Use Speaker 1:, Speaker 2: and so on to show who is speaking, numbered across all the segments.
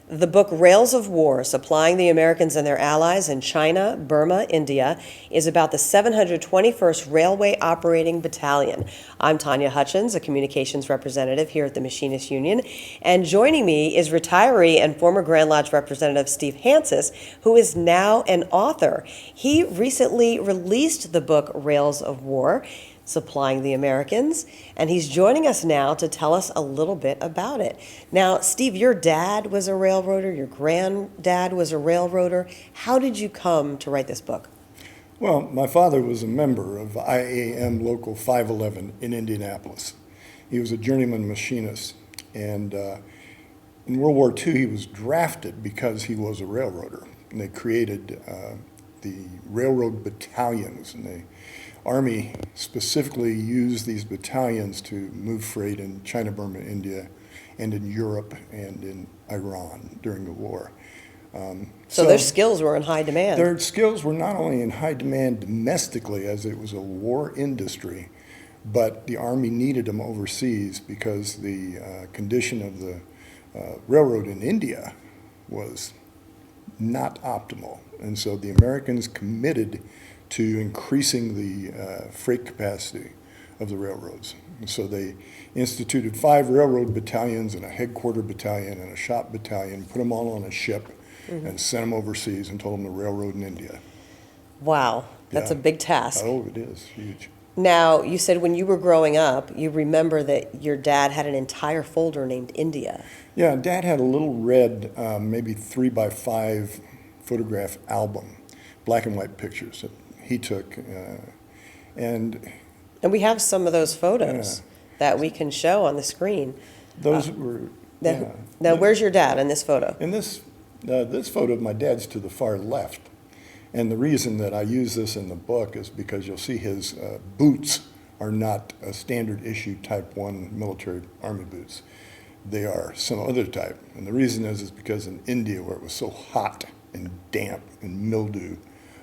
Speaker 1: The book Rails of War, Supplying the Americans and Their Allies in China-Burma-India, is about the 721st Railway Operating Battalion. I'm Tanya Hutchins, a communications representative here at the Machinists Union, and joining me is retiree and former Grand Lodge representative Steve Hantzis, who is now an author. He recently released the book Rails of War, Supplying the Americans, and he's joining us now to tell us a little bit about it. Now, Steve, your dad was a railroader, your granddad was a railroader. How did you come to write this book?
Speaker 2: Well, my father was a member of IAM Local 511 in Indianapolis. He was a journeyman machinist, and in World War II he was drafted because he was a railroader. And they created the railroad battalions, and the Army specifically used these battalions to move freight in China-Burma-India and in Europe and in Iran during the war.
Speaker 1: So their skills were in high demand.
Speaker 2: Their skills were not only in high demand domestically, as it was a war industry, but the Army needed them overseas because the condition of the railroad in India was not optimal. And so the Americans committed to increasing the freight capacity of the railroads. And so they instituted 5 railroad battalions and a headquarter battalion and a shop battalion, put them all on a ship and sent them overseas and told them to railroad in India.
Speaker 1: Wow, that's a big task.
Speaker 2: Oh, it is huge.
Speaker 1: Now, you said when you were growing up, you remember that your dad had an entire folder named India.
Speaker 2: Yeah, Dad had a little red, maybe 3x5 photograph album, black and white pictures that he took, and
Speaker 1: we have some of those photos that we can show on the screen.
Speaker 2: Those were.
Speaker 1: Now, where's your dad in this photo?
Speaker 2: In this photo of my dad's to the far left, and the reason that I use this in the book is because you'll see his boots are not a standard issue Type 1 military Army boots. They are some other type, and the reason is because in India, where it was so hot and damp and mildew,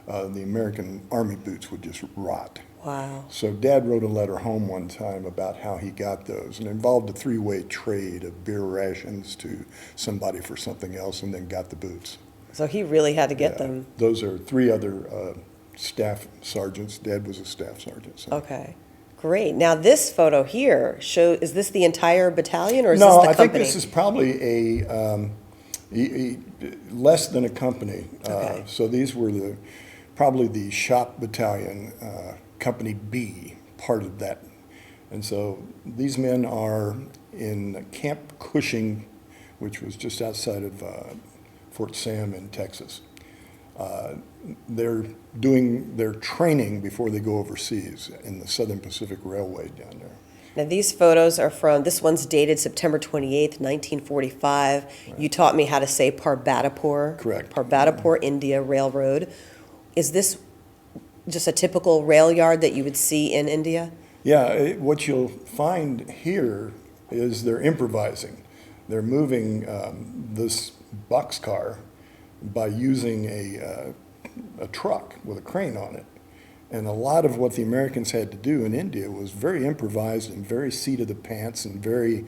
Speaker 2: the American Army boots would just rot.
Speaker 1: Wow.
Speaker 2: So Dad wrote a letter home one time about how he got those, and it involved a 3-way trade of beer rations to somebody for something else, and then got the boots.
Speaker 1: So he really had to get them.
Speaker 2: Those are 3 other staff sergeants. Dad was a staff sergeant. So.
Speaker 1: Okay. Great. Now this photo here is this the entire battalion or is
Speaker 2: no,
Speaker 1: this the
Speaker 2: I
Speaker 1: company?
Speaker 2: think this is probably a less than a company.
Speaker 1: Okay.
Speaker 2: So these were probably the shop battalion, Company B, part of that. And so these men are in Camp Cushing, which was just outside of Fort Sam in Texas. They're doing their training before they go overseas in the Southern Pacific Railway down there.
Speaker 1: Now these photos are this one's dated September 28th, 1945. Right. You taught me how to say Parbatipur.
Speaker 2: Correct.
Speaker 1: Parbatipur, India Railroad. Is this just a typical rail yard that you would see in India?
Speaker 2: Yeah, what you'll find here is they're improvising. They're moving this boxcar by using a truck with a crane on it. And a lot of what the Americans had to do in India was very improvised and very seat of the pants and very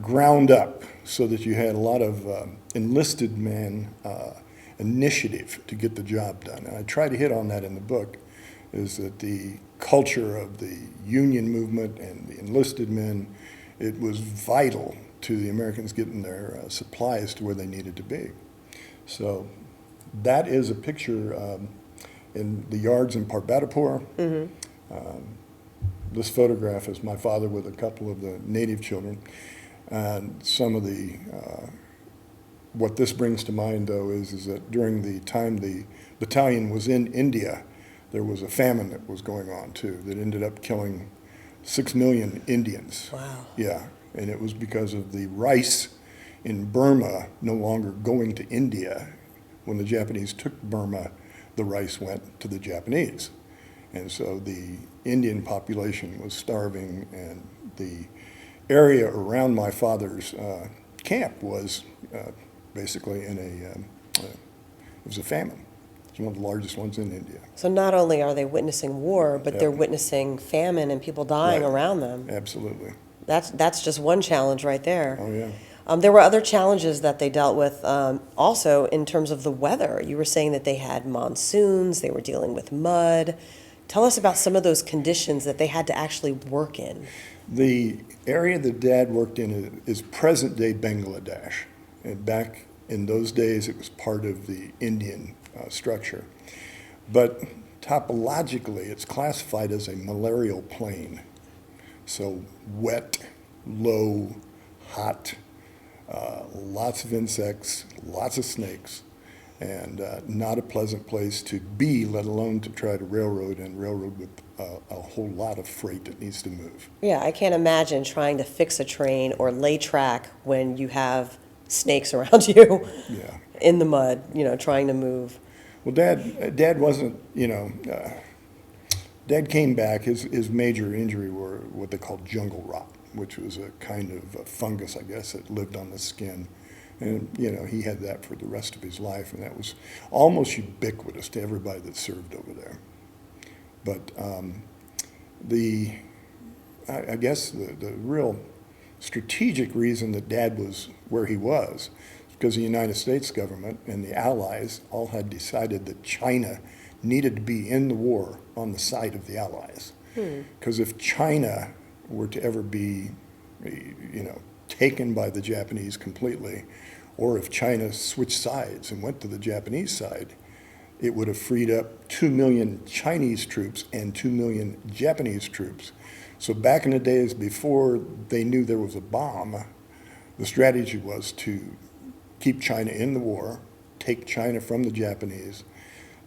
Speaker 2: ground up, so that you had a lot of enlisted men initiative to get the job done. And I try to hit on that in the book, is that the culture of the union movement and the enlisted men, it was vital to the Americans getting their supplies to where they needed to be. So that is a picture in the yards in Parbatipur. This photograph is my father with a couple of the native children. And some of the, what this brings to mind though is that during the time the battalion was in India, there was a famine that was going on too, that ended up killing 6 million Indians.
Speaker 1: Wow.
Speaker 2: Yeah, and it was because of the rice in Burma no longer going to India. When the Japanese took Burma, the rice went to the Japanese. And so the Indian population was starving, and the area around my father's camp was basically in it was a famine. It's one of the largest ones in India.
Speaker 1: So not only are they witnessing war, but they're witnessing famine and people dying around them.
Speaker 2: Absolutely.
Speaker 1: That's just one challenge right there.
Speaker 2: Oh, yeah.
Speaker 1: There were other challenges that they dealt with also in terms of the weather. You were saying that they had monsoons, they were dealing with mud. Tell us about some of those conditions that they had to actually work in.
Speaker 2: The area that Dad worked in is present-day Bangladesh. And back in those days, it was part of the Indian structure. But topologically, it's classified as a malarial plain. So wet, low, hot, lots of insects, lots of snakes, and not a pleasant place to be, let alone to try to railroad with a whole lot of freight that needs to move.
Speaker 1: Yeah, I can't imagine trying to fix a train or lay track when you have snakes around you
Speaker 2: Yeah.
Speaker 1: in the mud, trying to move.
Speaker 2: Well, Dad wasn't, Dad came back. His major injury were what they called jungle rot, which was a kind of a fungus, I guess, that lived on the skin. And, he had that for the rest of his life, and that was almost ubiquitous to everybody that served over there. But I guess the real strategic reason that Dad was where he was because the United States government and the Allies all had decided that China needed to be in the war on the side of the Allies. Because if China were to ever be, taken by the Japanese completely, or if China switched sides and went to the Japanese side, it would have freed up 2 million Chinese troops and 2 million Japanese troops. So back in the days before they knew there was a bomb, the strategy was to keep China in the war, take China from the Japanese,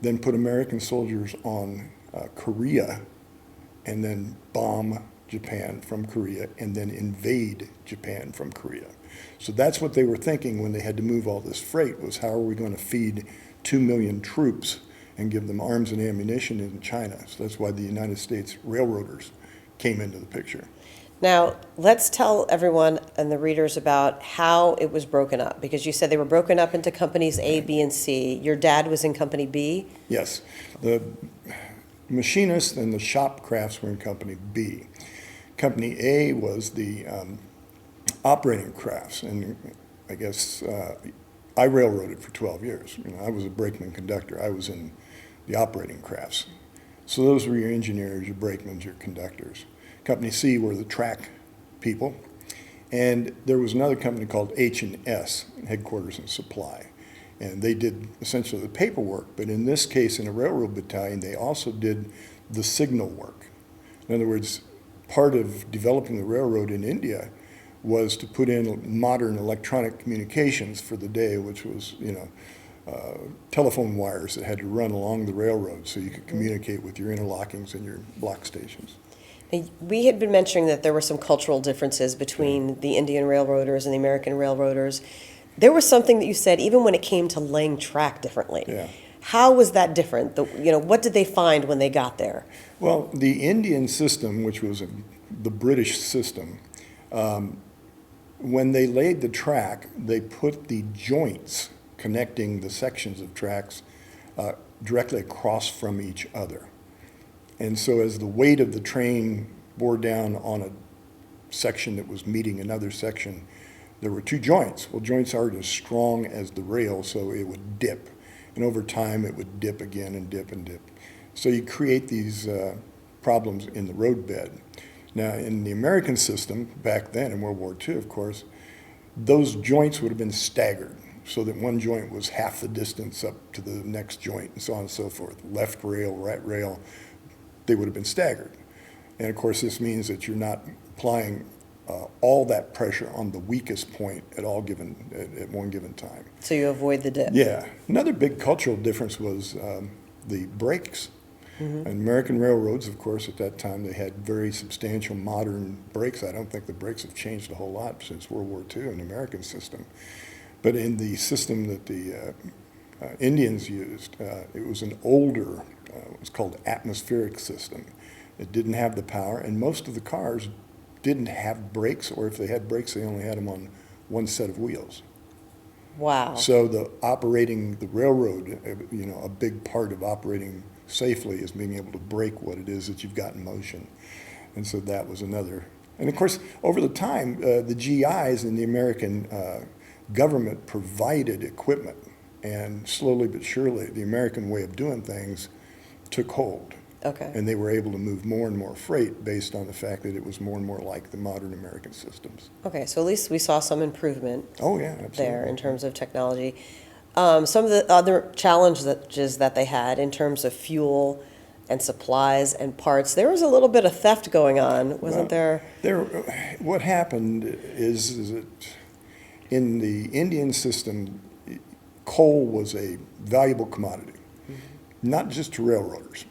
Speaker 2: then put American soldiers on Korea, and then bomb Japan from Korea, and then invade Japan from Korea. So that's what they were thinking when they had to move all this freight, was how are we going to feed 2 million troops and give them arms and ammunition in China. So that's why the United States railroaders came into the picture.
Speaker 1: Now, let's tell everyone and the readers about how it was broken up, because you said they were broken up into companies A, B, and C. Your dad was in company B?
Speaker 2: Yes. The machinists and the shop crafts were in company B. Company A was the operating crafts, and I guess I railroaded for 12 years. I was a brakeman-conductor. I was in the operating crafts. So those were your engineers, your brakemen, your conductors. Company C were the track people, and there was another company called H&S, Headquarters and Supply, and they did essentially the paperwork, but in this case, in a railroad battalion, they also did the signal work. In other words, part of developing the railroad in India was to put in modern electronic communications for the day, which was, telephone wires that had to run along the railroad so you could communicate with your interlockings and your block stations.
Speaker 1: We had been mentioning that there were some cultural differences between the Indian railroaders and the American railroaders. There was something that you said, even when it came to laying track differently.
Speaker 2: Yeah.
Speaker 1: How was that different? What did they find when they got there?
Speaker 2: Well, the Indian system, which was the British system, when they laid the track, they put the joints connecting the sections of tracks directly across from each other. And so as the weight of the train bore down on a section that was meeting another section, there were two joints. Well, joints aren't as strong as the rail, so it would dip. And over time, it would dip again and dip and dip. So you create these problems in the roadbed. Now, in the American system, back then in World War II, of course, those joints would have been staggered so that one joint was half the distance up to the next joint and so on and so forth. Left rail, right rail, they would have been staggered. And of course, this means that you're not applying all that pressure on the weakest point at one given time.
Speaker 1: So you avoid the dip.
Speaker 2: Yeah. Another big cultural difference was the brakes. And American railroads, of course, at that time, they had very substantial modern brakes. I don't think the brakes have changed a whole lot since World War II in the American system. But in the system that the Indians used, it was an older, it was called atmospheric system. It didn't have the power, and most of the cars didn't have brakes, or if they had brakes, they only had them on one set of wheels.
Speaker 1: Wow.
Speaker 2: So the railroad, a big part of operating safely is being able to brake what it is that you've got in motion. And so that was another And of course, over the time, the GIs and the American government provided equipment, and slowly but surely, the American way of doing things took hold.
Speaker 1: Okay.
Speaker 2: And they were able to move more and more freight based on the fact that it was more and more like the modern American systems.
Speaker 1: Okay, so at least we saw some improvement
Speaker 2: Oh, yeah, absolutely.
Speaker 1: there in terms of technology. Some of the other challenges that they had in terms of fuel and supplies and parts, there was a little bit of theft going on, wasn't there?
Speaker 2: What happened is that in the Indian system, coal was a valuable commodity, not just to railroaders,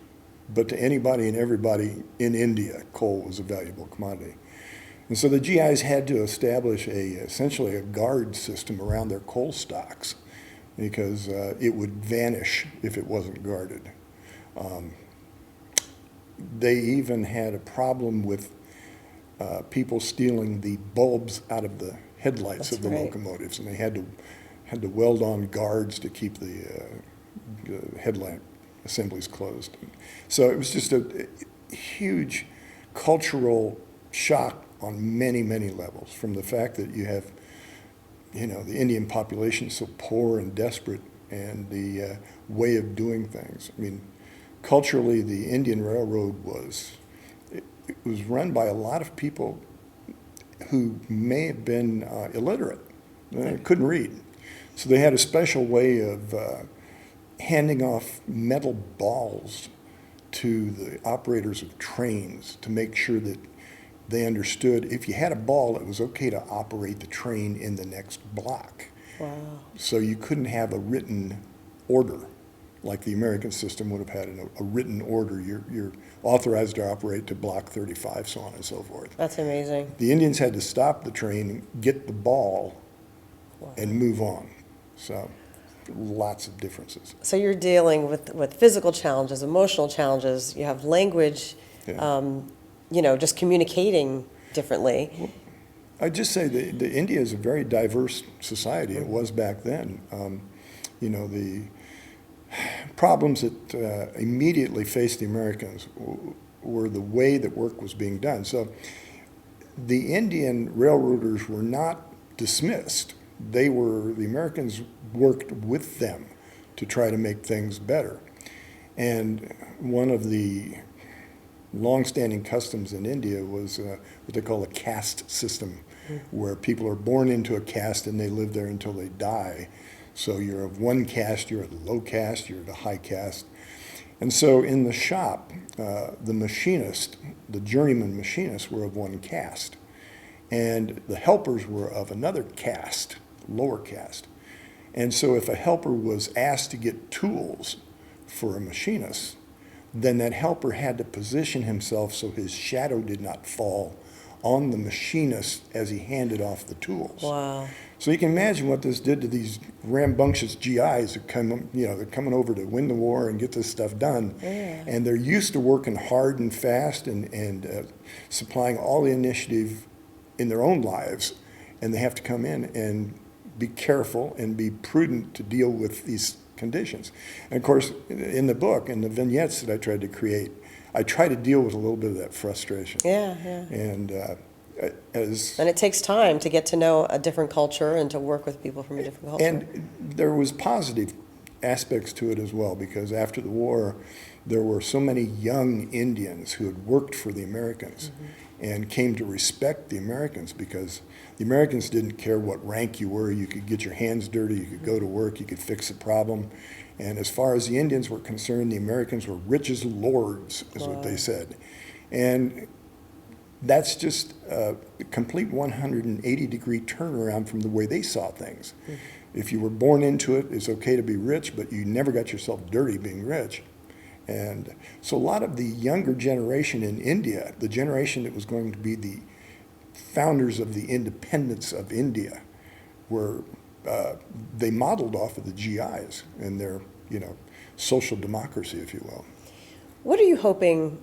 Speaker 2: but to anybody and everybody in India. Coal was a valuable commodity. And so the GIs had to establish essentially a guard system around their coal stocks, because it would vanish if it wasn't guarded. They even had a problem with people stealing the bulbs out of the headlights of the locomotives, and they had to weld on guards to keep the headlamp assemblies closed. So it was just a huge cultural shock on many, many levels, from the fact that you have, the Indian population so poor and desperate, and the way of doing things. I mean, culturally, the Indian Railroad was run by a lot of people who may have been illiterate, couldn't read. So they had a special way of handing off metal balls to the operators of trains to make sure that they understood if you had a ball, it was okay to operate the train in the next block.
Speaker 1: Wow.
Speaker 2: So you couldn't have a written order like the American system would have had a written order. You're authorized to operate to block 35, so on and so forth.
Speaker 1: That's amazing.
Speaker 2: The Indians had to stop the train, get the ball, and move on. So lots of differences.
Speaker 1: So you're dealing with physical challenges, emotional challenges, you have language, just communicating differently.
Speaker 2: Well, I'd just say that India is a very diverse society. It was back then. The problems that immediately faced the Americans were the way that work was being done. So the Indian railroaders were not dismissed. The Americans worked with them to try to make things better. And one of the long-standing customs in India was what they call a caste system, where people are born into a caste and they live there until they die. So you're of one caste, you're of the low caste, you're of the high caste. And so in the shop, the machinist, the journeyman machinists were of one caste. And the helpers were of another caste, lower caste. And so if a helper was asked to get tools for a machinist, then that helper had to position himself so his shadow did not fall on the machinist as he handed off the tools.
Speaker 1: Wow.
Speaker 2: So you can imagine what this did to these rambunctious GIs that they're coming over to win the war and get this stuff done.
Speaker 1: Yeah.
Speaker 2: And they're used to working hard and fast and supplying all the initiative in their own lives. And they have to come in and be careful and be prudent to deal with these conditions. And of course, in the book, in the vignettes that I tried to create, I try to deal with a little bit of that frustration.
Speaker 1: Yeah.
Speaker 2: And
Speaker 1: And it takes time to get to know a different culture and to work with people from a different culture.
Speaker 2: And there was positive aspects to it as well, because after the war, there were so many young Indians who had worked for the Americans and came to respect the Americans, because the Americans didn't care what rank you were. You could get your hands dirty, you could go to work, you could fix a problem. And as far as the Indians were concerned, the Americans were rich as lords, is what they said. And that's just a complete 180-degree turnaround from the way they saw things. If you were born into it, it's okay to be rich, but you never got yourself dirty being rich. And so a lot of the younger generation in India, the generation that was going to be the founders of the independence of India, were they modeled off of the GIs and their, social democracy, if you will.
Speaker 1: What are you hoping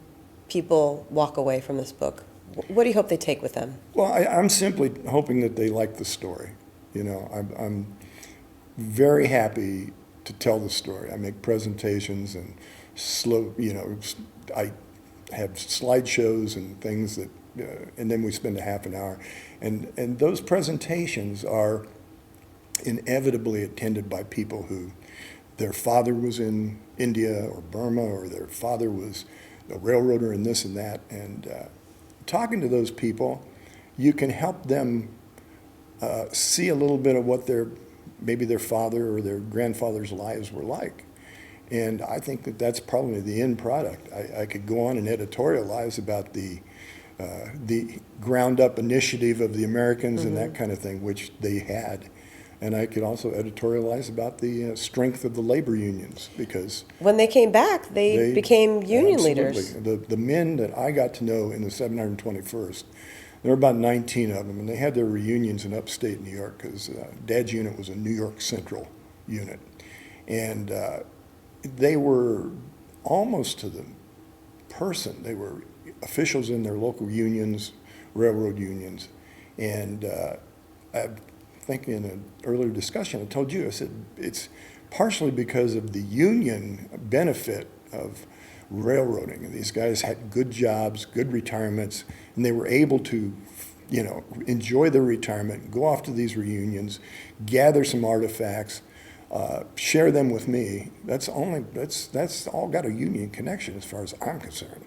Speaker 1: people walk away from this book? What do you hope they take with them?
Speaker 2: Well, I'm simply hoping that they like the story. I'm very happy to tell the story. I make presentations and I have slideshows and things that and then we spend a half an hour. And those presentations are inevitably attended by people who their father was in India or Burma, or their father was a railroader and this and that. And talking to those people, you can help them see a little bit of what maybe their father or their grandfather's lives were like. And I think that that's probably the end product. I could go on and editorialize about the ground-up initiative of the Americans and that kind of thing, which they had. And I could also editorialize about the strength of the labor unions, because
Speaker 1: When they came back, they became union leaders.
Speaker 2: The men that I got to know in the 721st, there were about 19 of them, and they had their reunions in upstate New York, because Dad's unit was a New York Central unit. And they were almost to the person. They were officials in their local unions, railroad unions. And I think in an earlier discussion, I told you, I said, it's partially because of the union benefit of railroading. And these guys had good jobs, good retirements, and they were able to, enjoy their retirement, go off to these reunions, gather some artifacts, share them with me. That's all got a union connection as far as I'm concerned.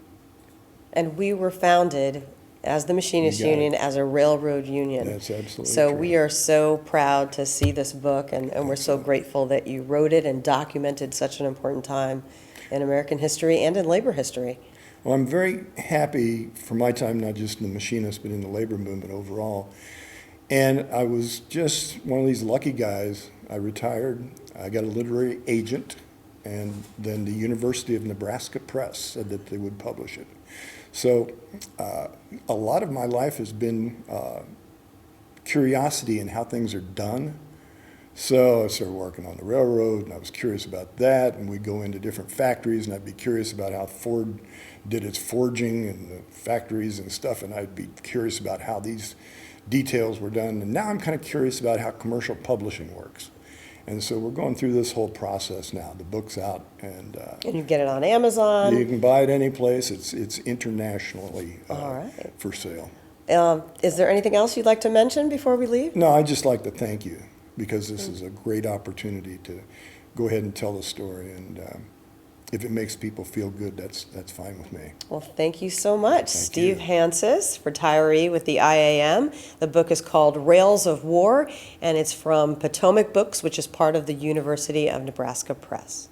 Speaker 1: And we were founded as the Machinists
Speaker 2: You got it.
Speaker 1: Union, as a railroad union.
Speaker 2: That's absolutely
Speaker 1: So
Speaker 2: true.
Speaker 1: we are so proud to see this book, and we're so grateful that you wrote it and documented such an important time in American history and in labor history.
Speaker 2: Well, I'm very happy for my time, not just in the machinists, but in the labor movement overall. And I was just one of these lucky guys. I retired. I got a literary agent, and then the University of Nebraska Press said that they would publish it. So a lot of my life has been curiosity in how things are done. So I started working on the railroad, and I was curious about that, and we'd go into different factories, and I'd be curious about how Ford did its forging and the factories and stuff, and I'd be curious about how these details were done. And now I'm kind of curious about how commercial publishing works. And so we're going through this whole process now. The book's out, and
Speaker 1: You get it on Amazon.
Speaker 2: you can buy it any place. It's internationally
Speaker 1: All right.
Speaker 2: for sale.
Speaker 1: Is there anything else you'd like to mention before we leave?
Speaker 2: No, I'd just like to thank you, because this is a great opportunity to go ahead and tell the story. And if it makes people feel good, that's fine with me.
Speaker 1: Well, thank you so much.
Speaker 2: Thank
Speaker 1: Steve
Speaker 2: you.
Speaker 1: Hantzis, retiree with the IAM. The book is called Rails of War, and it's from Potomac Books, which is part of the University of Nebraska Press.